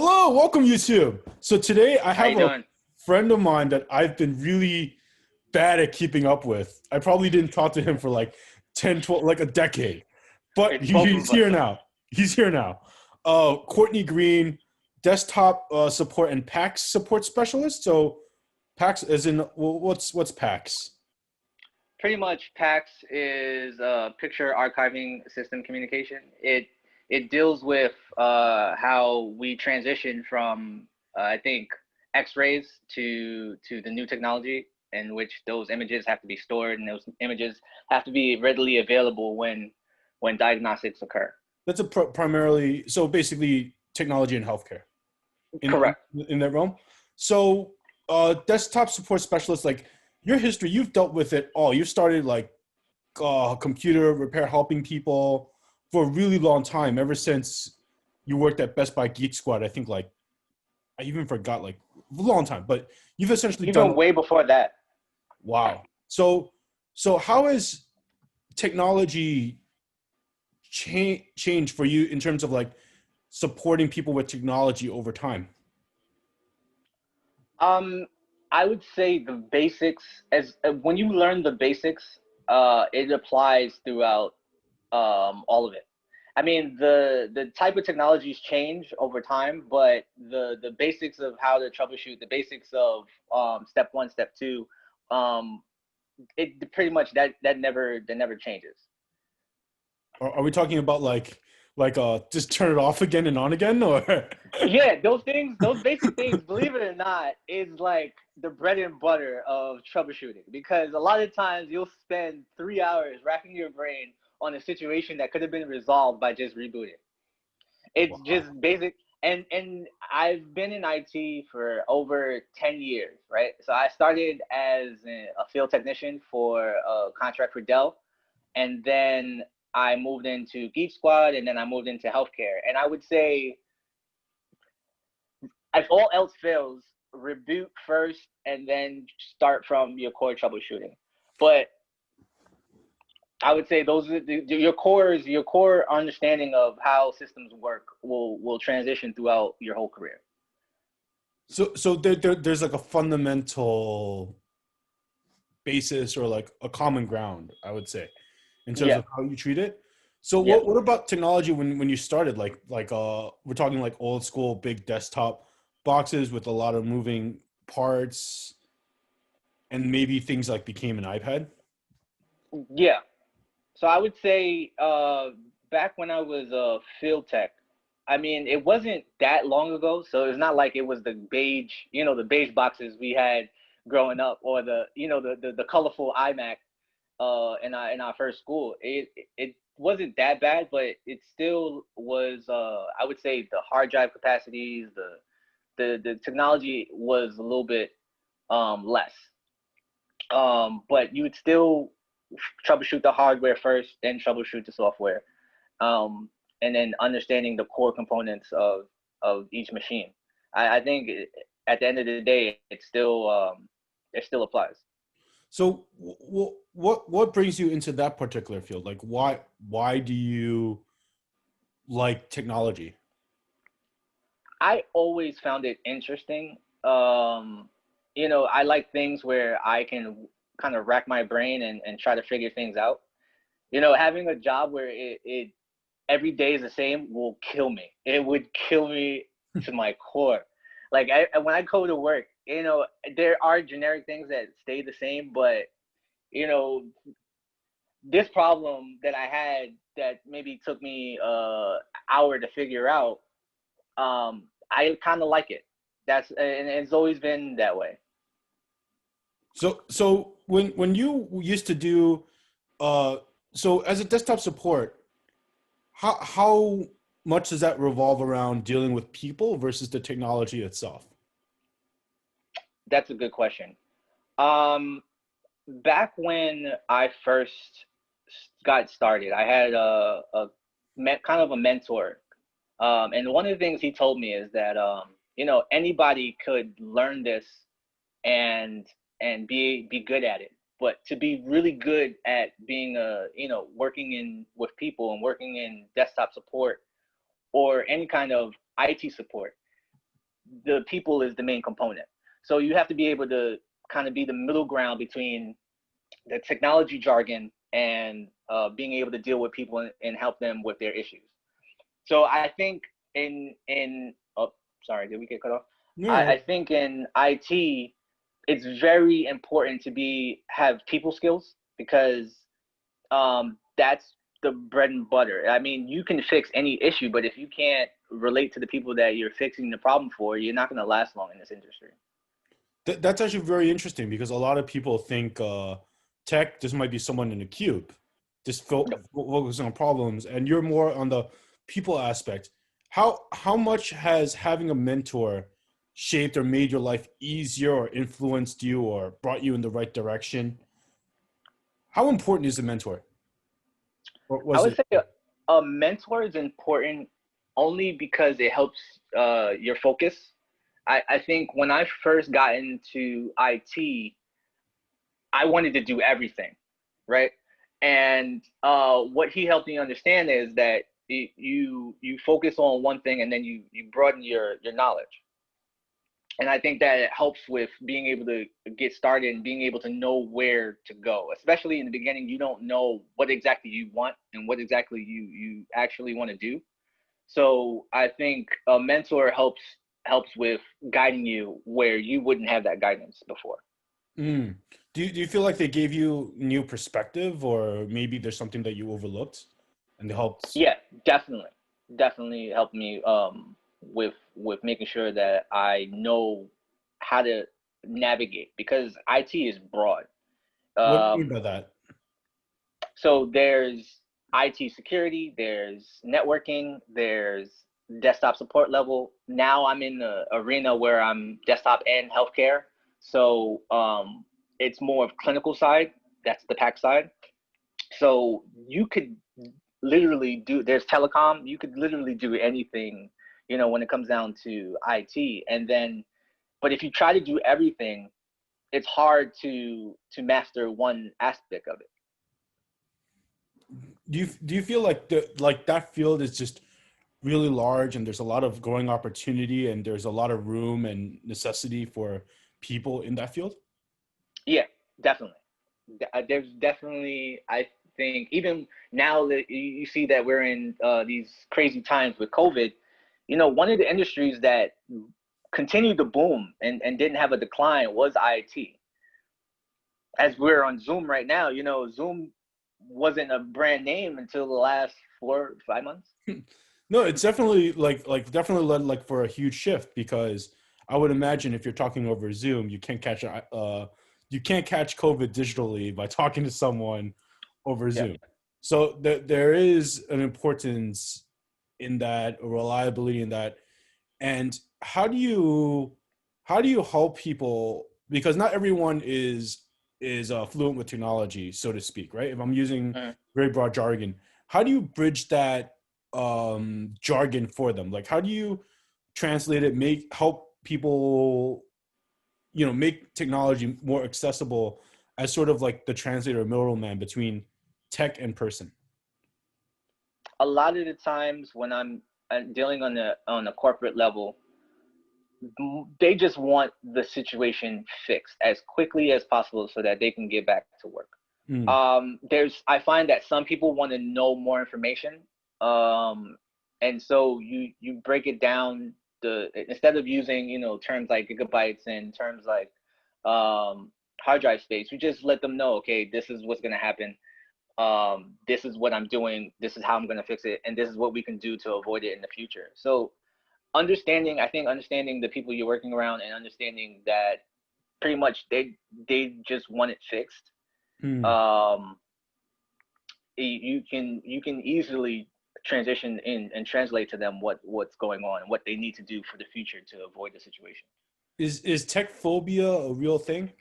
Hello, welcome YouTube. So today I How you have a doing? friend of mine that I've been really bad at keeping up with. I probably didn't talk to him for like 10, 12, like a decade. But It's both he's of us. here now. He's here now. Courtney Green, desktop support and PACS support specialist. So PACS as in what's PACS? Pretty much, PACS is picture archiving system communication. It deals with how we transition from I think X-rays to the new technology in which those images have to be stored and those images have to be readily available when diagnostics occur. That's a primarily so basically technology and healthcare in Correct. in that realm. So, desktop support specialist, like your history, you've dealt with it all. You started like computer repair, helping people for a really long time. Ever since you worked at Best Buy Geek Squad, I think like I even forgot like a long time. But you've essentially done Even way before that. wow. So how has technology changed for you in terms of like supporting people with technology over time? Um, I would say the basics as when you learn the basics, it applies throughout all of it. I mean, the type of technologies change over time, but the basics of how to troubleshoot, the basics of step one, step two, um, it pretty much that never changes. Are we talking about like just turn it off again and on again, or Yeah, those things, those basic things, believe it or not, is like the bread and butter of troubleshooting because a lot of times you'll spend 3 hours racking your brain on a situation that could have been resolved by just rebooting. It's just wow. basic. And I've been in IT for over 10 years, right? So I started as a field technician for a contract for Dell, and then I moved into Geek Squad, and then I moved into healthcare. And I would say if all else fails, reboot first and then start from your core troubleshooting. But I would say those are your core understanding of how systems work will transition throughout your whole career. So there's like a fundamental basis or like a common ground, I would say, in terms Yeah, of how you treat it. So yeah. what about technology when you started? Like we're talking like old school big desktop boxes with a lot of moving parts and maybe things like became an iPad. Yeah. So I would say back when I was a field tech, I mean, it wasn't that long ago, so it's not like it was the beige, the beige boxes we had growing up, or the colorful iMac in our first school. It wasn't that bad, but it still was. I would say the hard drive capacities, the technology was a little bit less. But you would still troubleshoot the hardware first, then troubleshoot the software, and then understanding the core components of each machine. I think at the end of the day, it still applies. So what brings you into that particular field? Like why do you like technology? I always found it interesting. I like things where I can kind of rack my brain and try to figure things out. Having a job where it every day is the same will kill me. It would kill me to my core. Like when I go to work, there are generic things that stay the same, but you know, this problem that I had that maybe took me hour to figure out, I kind of like it. And it's always been that way. So when you used to do uh so as a desktop support, how much does that revolve around dealing with people versus the technology itself? That's a good question. Um, Back when I first got started, I had kind of a mentor, and one of the things he told me is that anybody could learn this and be good at it, but to be really good at being working in with people and working in desktop support or any kind of IT support, the people is the main component. So you have to be able to kind of be the middle ground between the technology jargon and being able to deal with people and help them with their issues. So I think in oh, sorry, did we get cut off? No. I think in IT, it's very important to have people skills, because that's the bread and butter. I mean, you can fix any issue, but if you can't relate to the people that you're fixing the problem for, you're not going to last long in this industry. That's actually very interesting because a lot of people think tech just might be someone in a cube, just focusing on problems, and you're more on the people aspect. How much has having a mentor shaped or made your life easier or influenced you or brought you in the right direction? How important is a mentor? Or I was would it? say a mentor is important only because it helps your focus. I think when I first got into IT, I wanted to do everything, right? And what he helped me understand is that you focus on one thing and then you broaden your knowledge. And I think that it helps with being able to get started and being able to know where to go. Especially in the beginning, you don't know what exactly you want and what exactly you actually want to do. So I think a mentor helps with guiding you where you wouldn't have that guidance before. Mm. Do you feel like they gave you new perspective, or maybe there's something that you overlooked and they helped? Yeah, definitely, definitely helped me with making sure that I know how to navigate, because IT is broad. What do you mean Um, by that? so there's IT security, there's networking, there's desktop support level. Now I'm in the arena where I'm desktop and healthcare. So it's more of clinical side. That's the PACS side. So you could literally do, there's telecom, you could literally do anything, when it comes down to IT. And then, but if you try to do everything, it's hard to master one aspect of it. Do you feel like that field is just really large and there's a lot of growing opportunity and there's a lot of room and necessity for people in that field? Yeah, definitely. There's definitely, I think, even now that you see that we're in these crazy times with COVID, one of the industries that continued to boom and didn't have a decline was IT. As we're on Zoom right now, Zoom wasn't a brand name until the last 4 or 5 months. No, it's definitely definitely led like for a huge shift because I would imagine if you're talking over Zoom, you can't catch COVID digitally by talking to someone over Yeah. Zoom. So there is an importance in that, a reliability in that. And how do you help people, because not everyone is fluent with technology, so to speak, right? If I'm using Mhm. very broad jargon, how do you bridge that jargon for them? Like, how do you translate it, help people, make technology more accessible as sort of like the translator middleman between tech and person? A lot of the times when I'm dealing on a corporate level, they just want the situation fixed as quickly as possible so that they can get back to work. Mm. I find that some people want to know more information, um, and so you break it down. Instead of using terms like gigabytes and terms like hard drive space, you just let them know, okay, this is what's going to happen. This is what I'm doing. This is how I'm going to fix it, and this is what we can do to avoid it in the future. So understanding the people you're working around and understanding that pretty much they just want it fixed. Mm. Um, you can easily transition in and translate to them what's going on and what they need to do for the future to avoid the situation. Is tech phobia a real thing?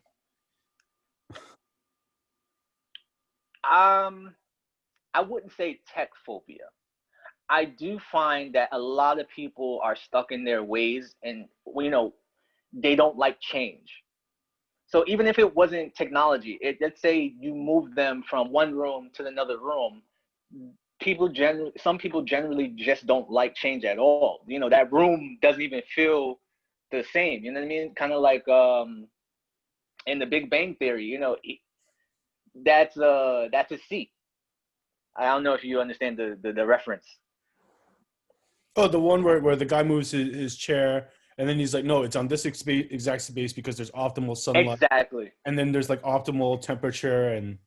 Um, I wouldn't say tech phobia. I do find that a lot of people are stuck in their ways, and they don't like change. So even if it wasn't technology, let's say you move them from one room to another room, some people generally just don't like change at all. That room doesn't even feel the same. You know what I mean? Kind of like in the Big Bang Theory. That's a seat. I don't know if you understand the reference. Oh, the one where the guy moves his chair, and then he's like, no, it's on this exact space because there's optimal sunlight, Exactly. and then there's like optimal temperature, and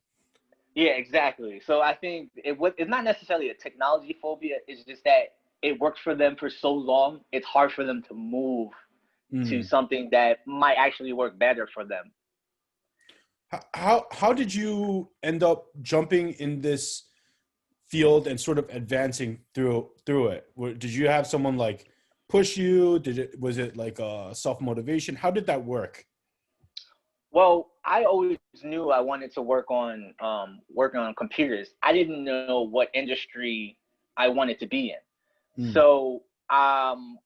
Yeah, exactly. So I think it's not necessarily a technology phobia. It's just that it worked for them for so long. It's hard for them to move to mm. something that might actually work better for them. How did you end up jumping in this field and sort of advancing through it? Did you have someone like push you? Was it like a self motivation? How did that work? Well, I always knew I wanted to work on working on computers. I didn't know what industry I wanted to be in. Mm. So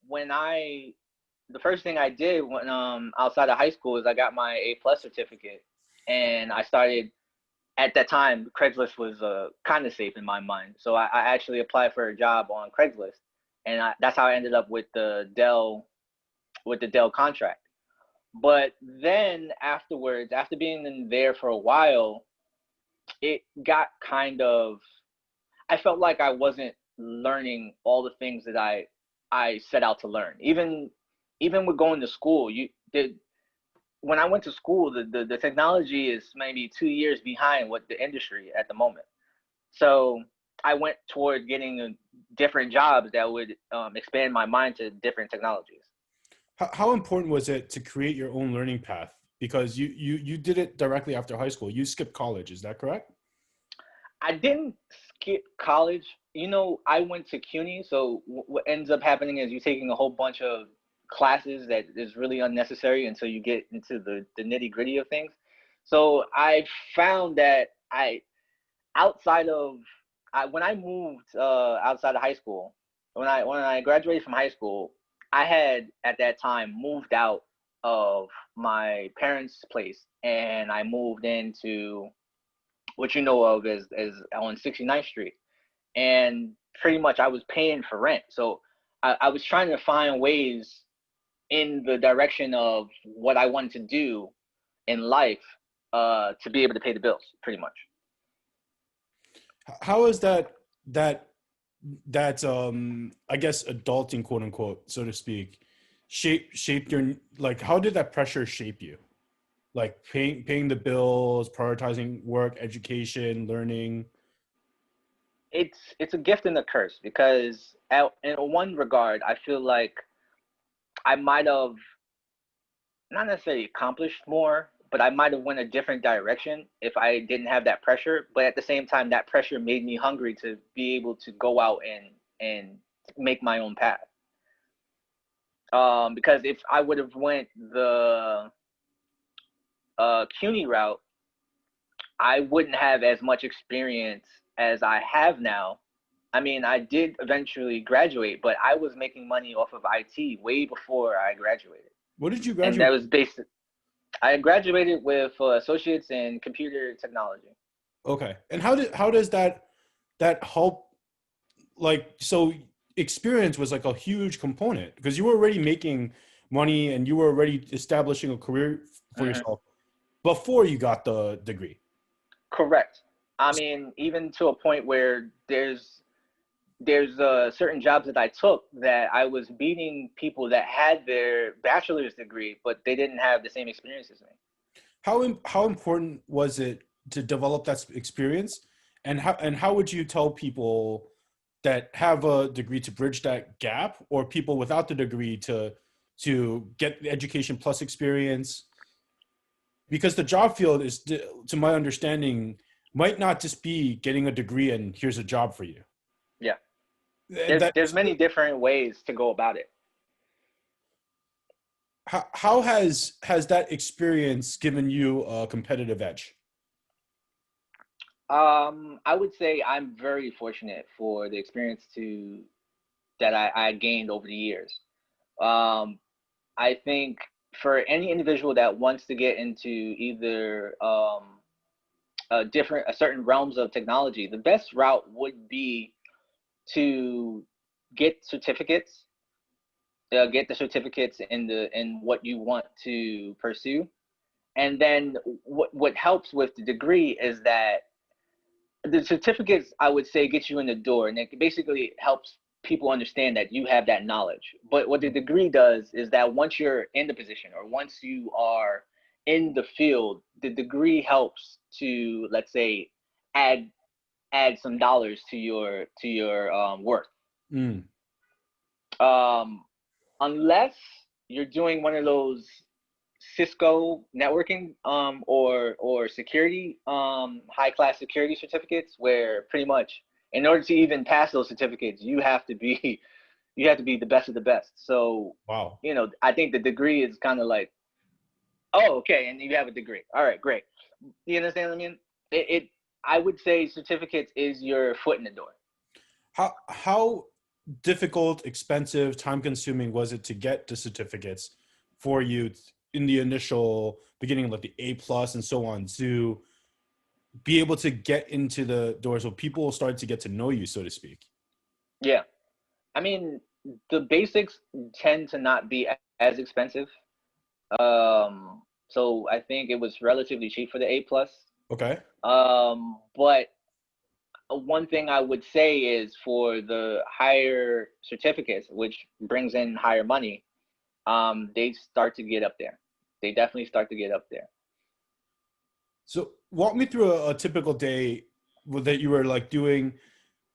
when the first thing I did when outside of high school is I got my A+ certificate, and I started. At that time, Craigslist was kind of safe in my mind, so I actually applied for a job on Craigslist, and that's how I ended up with the Dell contract. But then afterwards, after being in there for a while, it got kind of, I felt like I wasn't learning all the things that I set out to learn. Even with going to school, when I went to school, the technology is maybe 2 years behind what the industry at the moment. So I went toward getting different jobs that would expand my mind to different technologies. How important was it to create your own learning path? Because you did it directly after high school. You skipped college, is that correct? I didn't skip college. I went to CUNY, so what ends up happening is you're taking a whole bunch of classes that is really unnecessary until you get into the nitty gritty of things. So I found that outside of when I moved outside of high school, when I graduated from high school, I had at that time moved out of my parents' place, and I moved into what you know of as on 69th Street, and pretty much I was paying for rent. So I was trying to find ways in the direction of what I wanted to do in life to be able to pay the bills, pretty much. How is that that I guess adulting, quote unquote, so to speak, shaped your, like, how did that pressure shape you? Like paying the bills, prioritizing work, education, learning. It's a gift and a curse because in one regard, I feel like I might have not necessarily accomplished more, but I might have went a different direction if I didn't have that pressure. But at the same time, that pressure made me hungry to be able to go out and make my own path. Because if I would have went the CUNY route, I wouldn't have as much experience as I have now. I mean, I did eventually graduate, but I was making money off of IT way before I graduated. What did you And that graduate? was based, I graduated with associates in computer technology. Okay. And how does that help, like, so experience was like a huge component because you were already making money and you were already establishing a career for Hmm. yourself before you got the degree. Correct. I mean, even to a point where there's certain jobs that I took that I was beating people that had their bachelor's degree, but they didn't have the same experience as me. How important was it to develop that experience, and how would you tell people that have a degree to bridge that gap, or people without the degree to get the education plus experience? Because the job field is, to my understanding, might not just be getting a degree and here's a job for you. Yeah, That there's many different ways to go about it. how has that experience given you a competitive edge? I would say I'm very fortunate for the experience to that I gained over the years. Um, I think for any individual that wants to get into either a certain realms of technology, the best route would be to get certificates, get the certificates in what you want to pursue. And then what helps with the degree is that the certificates, I would say, get you in the door, and it basically helps people understand that you have that knowledge. But what the degree does is that once you're in the position, or once you are in the field, the degree helps to, let's say, add some dollars to your worth. Mm. Um, unless you're doing one of those Cisco networking or security high class security certificates, where pretty much in order to even pass those certificates, you have to be the best of the best. So Wow. I think the degree is kind of like, oh, okay, and you have a degree, all right, great. You understand what I mean? It I would say certificates is your foot in the door. How difficult, expensive, time consuming was it to get the certificates for you in the initial beginning, like the A plus and so on, to be able to get into the door so people started to get to know you, so to speak? Yeah, I mean, the basics tend to not be as expensive. So I think it was relatively cheap for the A plus. Okay. But one thing I would say is for the higher certificates, which brings in higher money, they start to get up there. They definitely start to get up there. So walk me through a typical day that you were like doing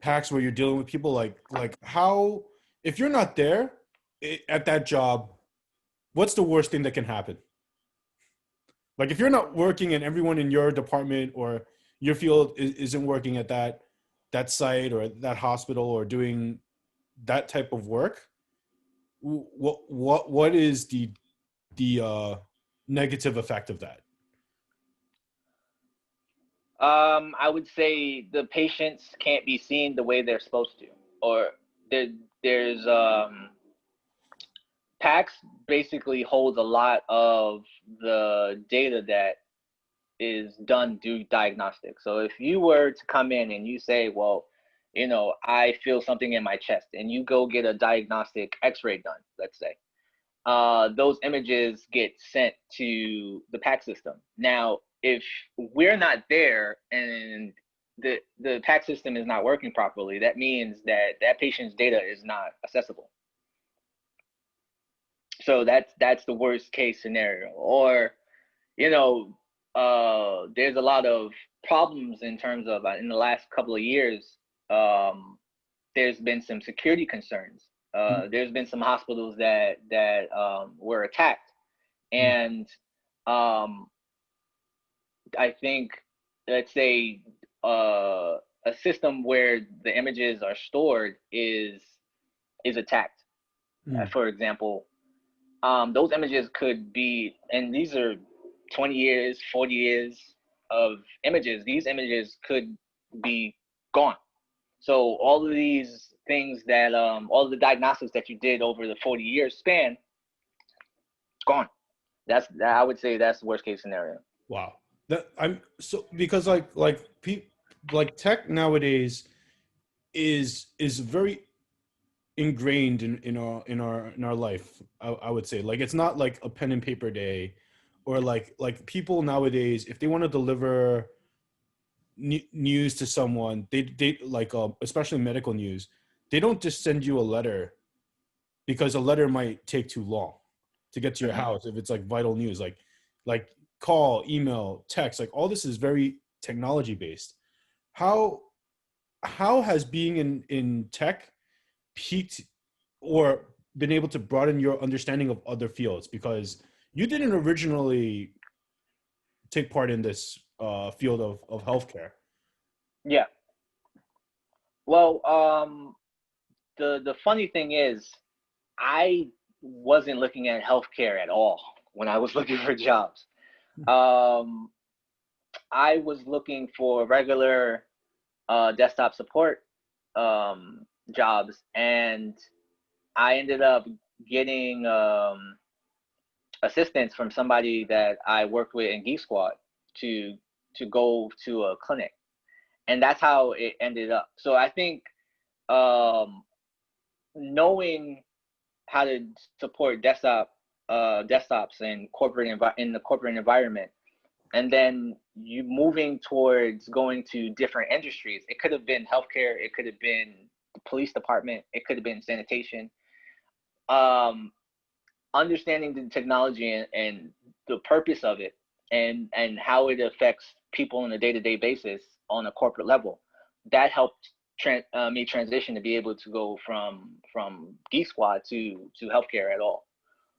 PACS where you're dealing with people, like how, if you're not there at that job, what's the worst thing that can happen? Like if you're not working and everyone in your department or your field isn't working at that site or that hospital or doing that type of work, what is the negative effect of that? I would say the patients can't be seen the way they're supposed to, or there, there's PACS basically holds a lot of the data that is done due diagnostic. So if you were to come in and you say, well, I feel something in my chest, and you go get a diagnostic x-ray done, let's say, those images get sent to the PACS system. Now, if we're not there and the PACS system is not working properly, that means that patient's data is not accessible. So that's the worst case scenario. Or there's a lot of problems in terms of in the last couple of years. There's been some security concerns. There's been some hospitals that were attacked, and um, I think, let's say, a system where the images are stored is attacked. Mm. For example, those images could be, and these are 20 years, 40 years of images. These images could be gone. So all of these things that, all of the diagnostics that you did over the 40 years span, gone. I would say that's the worst case scenario. Wow. That I'm so because like tech nowadays is very ingrained in our life. I would say, like, it's not like a pen and paper day, or like people nowadays, if they want to deliver news to someone, they like especially medical news, they don't just send you a letter, because a letter might take too long to get to your Mm-hmm. house if it's like vital news, like call, email, text, like all this is very technology based. how how has being in tech peaked or been able to broaden your understanding of other fields, because you didn't originally take part in this field of healthcare? Yeah. Well, the funny thing is, I wasn't looking at healthcare at all when I was looking for jobs. Um, I was looking for regular desktop support jobs, and I ended up getting assistance from somebody that I worked with in Geek Squad to go to a clinic, and that's how it ended up. So I think, um, knowing how to support desktops in in the corporate environment. And then you moving towards going to different industries. It could have been healthcare, it could have been the police department, it could have been sanitation. Understanding the technology and the purpose of it, and how it affects people on a day-to-day basis on a corporate level, that helped me transition to be able to go from Geek Squad to healthcare at all.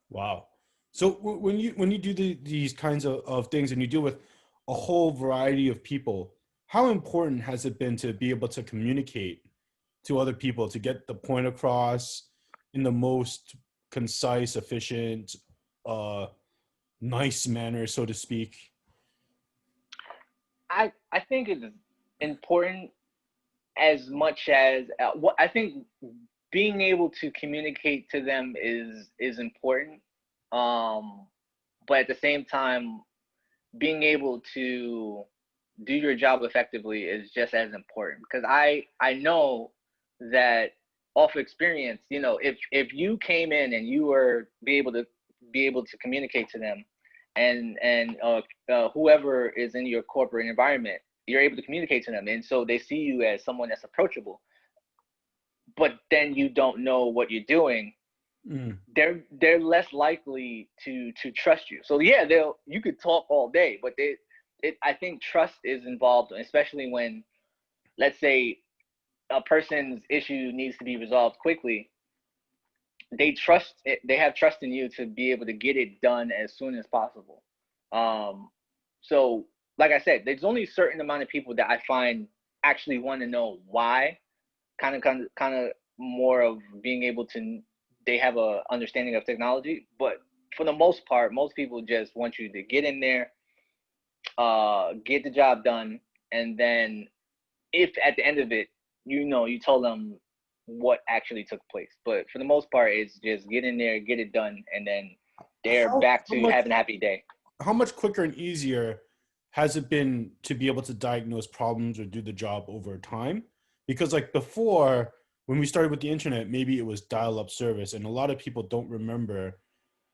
Wow. So when you do these kinds of things and you deal with a whole variety of people, how important has it been to be able to communicate to other people to get the point across in the most concise, efficient, uh, nice manner, so to speak? I think it's important as much as what I think being able to communicate to them is important. But at the same time, being able to do your job effectively is just as important, because I know that off experience, you know, if you came in and you were be able to communicate to them, and whoever is in your corporate environment, you're able to communicate to them, and so they see you as someone that's approachable, but then you don't know what you're doing. They're less likely to trust you. So yeah, you could talk all day, but I think trust is involved, especially when, let's say, a person's issue needs to be resolved quickly. They have trust in you to be able to get it done as soon as possible. So like I said, there's only a certain amount of people that I find actually want to know why, kind of more of being able to, they have a understanding of technology. But for the most part, most people just want you to get in there, get the job done, and then if at the end of it, you told them what actually took place. But for the most part, it's just get in there, get it done, and then they're back How to much having a happy day. how much quicker and easier has it been to be able to diagnose problems or do the job over time? Because like before, when we started with the internet, maybe it was dial-up service, and a lot of people don't remember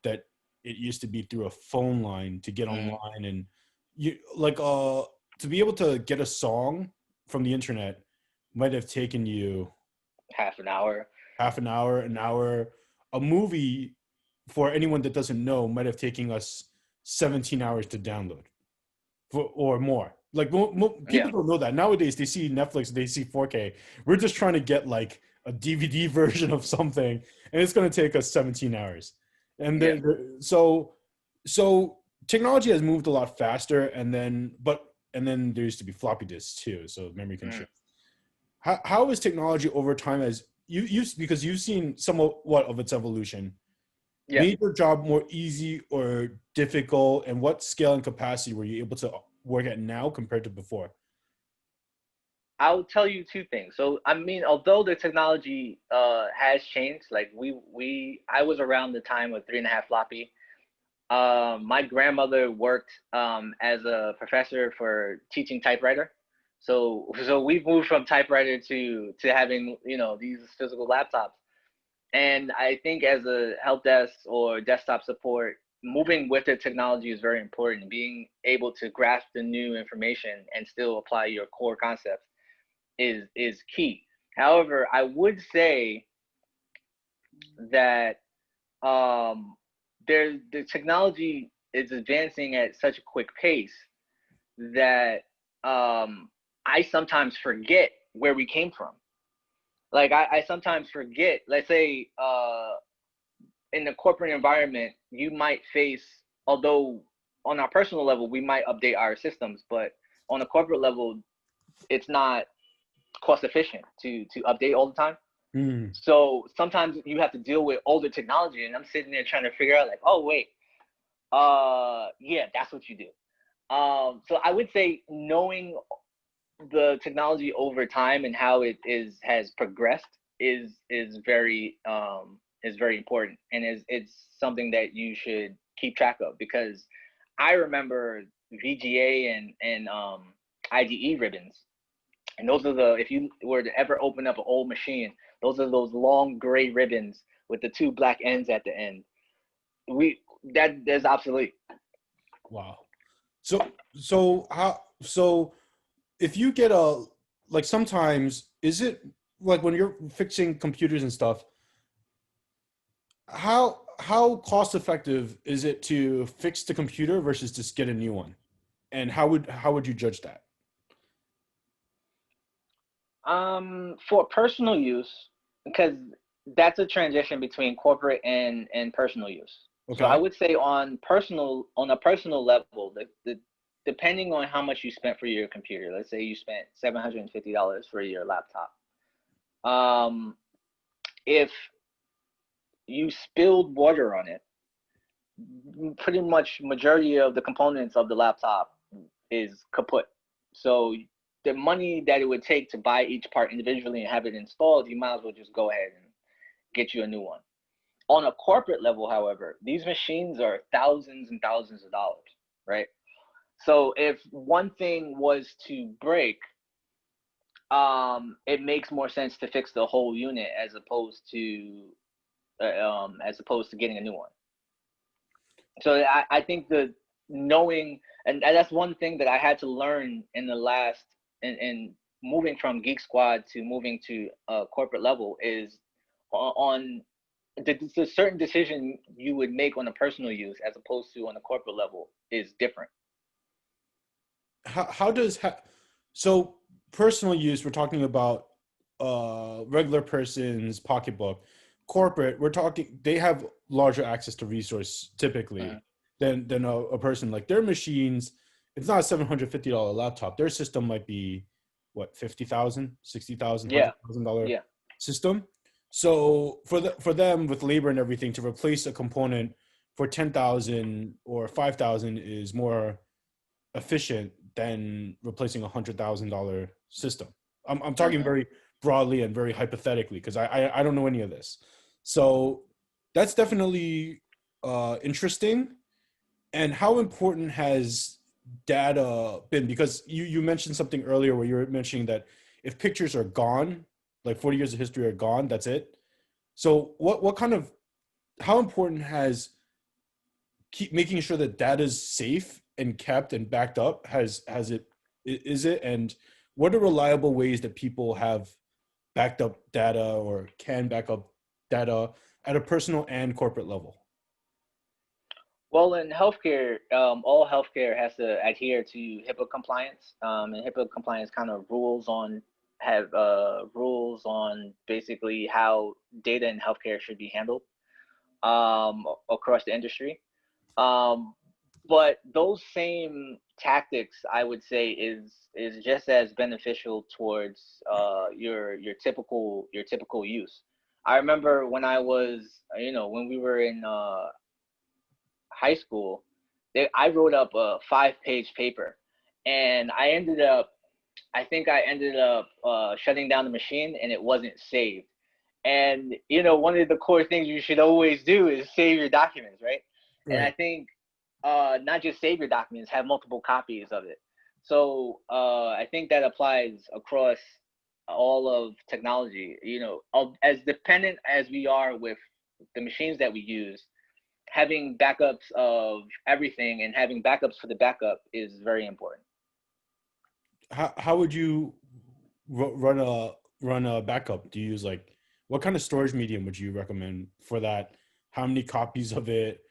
that it used to be through a phone line to get Mm, online. And you like to be able to get a song from the internet might have taken you half an hour. half an hour. A movie, for anyone that doesn't know, might have taken us 17 hours to download or more. Like people Yeah, don't know that nowadays. They see Netflix, they see 4K. We're just trying to get like a DVD version of something, and it's going to take us 17 hours. And yeah. so technology has moved a lot faster. And then there used to be floppy disks too, so memory can Mm, shift. How is technology over time, as you because you've seen somewhat of its evolution, yeah. made your job more easy or difficult, and what scale and capacity were you able to work at now compared to before? I'll tell you two things. So I mean, although the technology has changed, like I was around the time of 3.5 floppy. My grandmother worked as a professor for teaching typewriter. So we've moved from typewriter to having, these physical laptops. And I think as a help desk or desktop support, moving with the technology is very important. Being able to grasp the new information and still apply your core concepts is key. However, I would say that the technology is advancing at such a quick pace that I sometimes forget where we came from. Like I sometimes forget. Let's say in the corporate environment, you might face, although on our personal level we might update our systems, but on a corporate level, it's not cost efficient to update all the time. Mm. So sometimes you have to deal with older technology, and I'm sitting there trying to figure out like, oh wait, yeah, that's what you do. So I would say knowing the technology over time and how it has progressed is very important, and it's something that you should keep track of, because I remember VGA and IDE ribbons. And those are if you were to ever open up an old machine, those are those long gray ribbons with the two black ends at the end. That is obsolete. Wow. So if you get a, like, sometimes, is it like when you're fixing computers and stuff, how cost effective is it to fix the computer versus just get a new one? And how would you judge that? For personal use, because that's a transition between corporate and personal use. So I Okay. would say on a personal level, the depending on how much you spent for your computer. Let's say you spent $750 for your laptop. Um, if you spilled water on it, pretty much majority of the components of the laptop is kaput. So the money that it would take to buy each part individually and have it installed, you might as well just go ahead and get you a new one. On a corporate level, however, these machines are thousands and thousands of dollars, right? So if one thing was to break, it makes more sense to fix the whole unit as opposed to getting a new one. So I think the knowing, and that's one thing that I had to learn in the last, in moving from Geek Squad to moving to corporate level, is on the certain decision you would make on a personal use as opposed to on a corporate level is different. How does so personal use, we're talking about regular person's pocketbook. Corporate, we're talking, they have larger access to resource typically Mhm. than a person. Like, their machines, it's not a $750 laptop. Their system might be what, 50,000, 60,000, Yeah, $100,000 yeah. system. So for them, with labor and everything, to replace a component for 10,000 or 5,000 is more efficient than replacing $100,000 system. I'm talking Hmm. very broadly and very hypothetically, because I don't know any of this. So that's definitely interesting. And how important has data been? Because you mentioned something earlier where you were mentioning that if pictures are gone, like 40 years of history are gone, that's it. So what kind of, how important has keep making sure that data is safe and kept and backed up has it, is it, and what are reliable ways that people have backed up data or can back up data at a personal and corporate level? Well, in healthcare, all healthcare has to adhere to HIPAA compliance, and HIPAA compliance kind of rules on basically how data in healthcare should be handled across the industry. Um, but those same tactics, I would say, is just as beneficial towards your typical use. I remember when I was, when we were in high school, I wrote up a 5-page paper, and I think I ended up shutting down the machine, and it wasn't saved. And one of the core things you should always do is save your documents, right? And I Right. think not just save your documents, have multiple copies of it. So I think that applies across all of technology. As dependent as we are with the machines that we use, having backups of everything and having backups for the backup is very important. How would you run a backup? Do you use, like, what kind of storage medium would you recommend for that? How many copies of it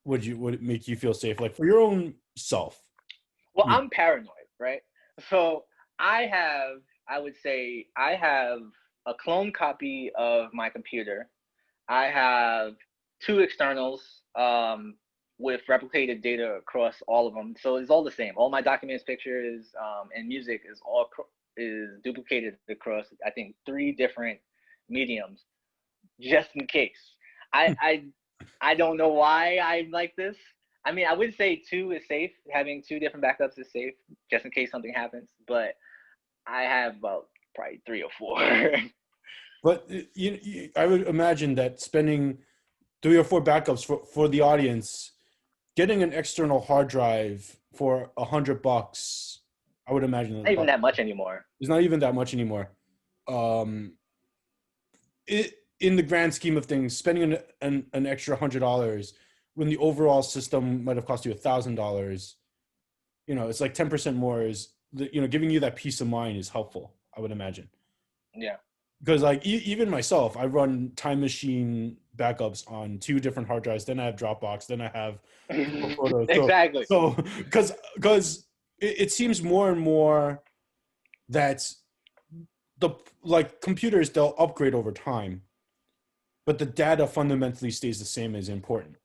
would it make you feel safe, like, for your own self? Well, You know. I'm paranoid, right? So I would say I have a clone copy of my computer. I have two externals with replicated data across all of them. So it's all the same. All my documents, pictures, and music is duplicated across, I think, 3 different mediums, just in case. I I I don't know why I'm like this. I mean, I would say two is safe. Having 2 different backups is safe, just in case something happens. But I have about probably 3 or 4. But I would imagine that spending 3 or 4 backups for the audience, getting an external hard drive for $100, I would imagine Not even that much anymore. it's not even that much anymore. Um, it in the grand scheme of things, spending an extra $100 when the overall system might have cost you $1,000, it's like 10% more is, giving you that peace of mind is helpful, I would imagine. Yeah. Because like even myself, I run Time Machine backups on 2 different hard drives. Then I have Dropbox. Then I have Google Photos. Exactly. So because it seems more and more that the like computers, they'll upgrade over time, but the data fundamentally stays the same as important.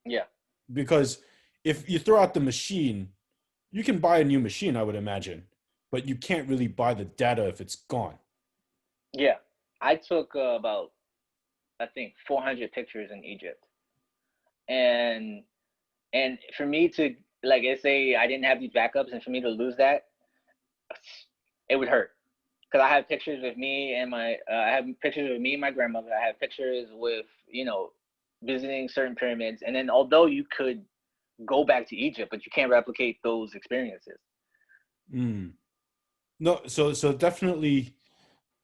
Yeah. Because if you throw out the machine, you can buy a new machine, I would imagine, but you can't really buy the data if it's gone. Yeah. I took about, I think, 400 pictures in Egypt, and for me to, like, let's say I didn't have these backups, and for me to lose that, it would hurt. Because I have pictures with me and I have pictures with me and my grandmother. I have pictures with, visiting certain pyramids, and then although you could go back to Egypt, but you can't replicate those experiences. Mm. No, so definitely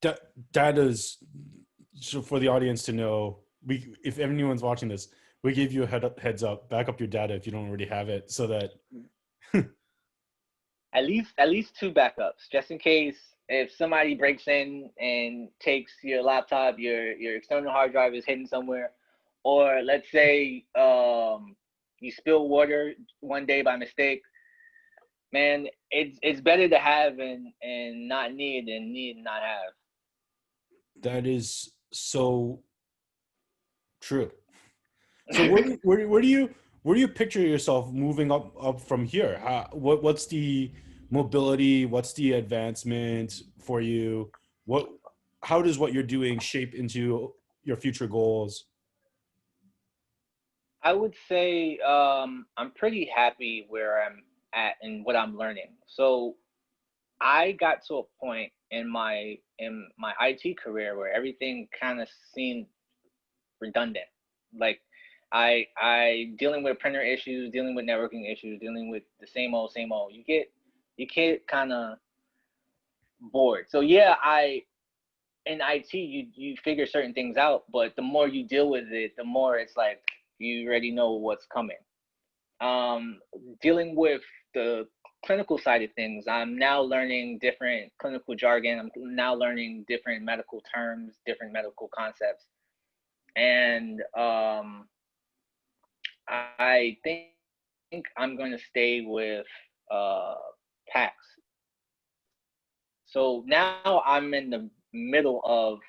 that is, so for the audience to know, if anyone's watching this, we give you a heads up, back up your data if you don't already have it, so that At least 2 backups, just in case if somebody breaks in and takes your laptop, your external hard drive is hidden somewhere, or let's say you spill water one day by mistake. Man, it's better to have and not need than need and not have. that is so true. So where do you picture yourself moving up from here? What's the mobility? What's the advancement for you? How does what you're doing shape into your future goals? I would say I'm pretty happy where I'm at and what I'm learning. So I got to a point in my IT career where everything kind of seemed redundant. Like I dealing with printer issues, dealing with networking issues, dealing with the same old, same old. You get kind of bored. So yeah, I in IT you figure certain things out, but the more you deal with it, the more it's like you already know what's coming. Um, Dealing with the clinical side of things, I'm now learning different clinical jargon. I'm now learning different medical terms, different medical concepts, and I think I'm going to stay with uh, PACS. So now middle of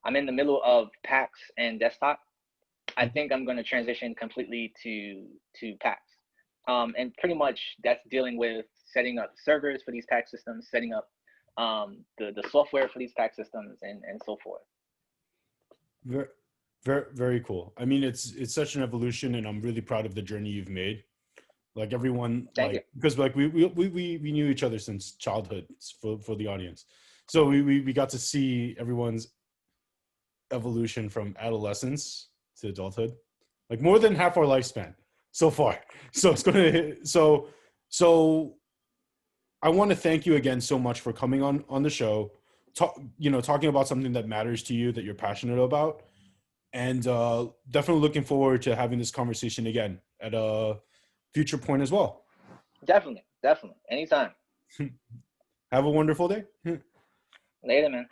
I'm in the middle of PACS and desktop. I think I'm going to transition completely to PACS. And pretty much that's dealing with setting up servers for these PACS systems, setting up the software for these PACS systems, and so forth. Very, very, very cool. I mean, it's such an evolution, and I'm really proud of the journey you've made. Like everyone, Thank you. like because like we knew each other since childhood, for the audience, so we got to see everyone's evolution from adolescence to adulthood, like more than half our lifespan so far. So it's gonna so I want to thank you again so much for coming on the show, talking about something that matters to you, that you're passionate about, and definitely looking forward to having this conversation again at a future point as well. Definitely, definitely. Anytime. Have a wonderful day. Later, man.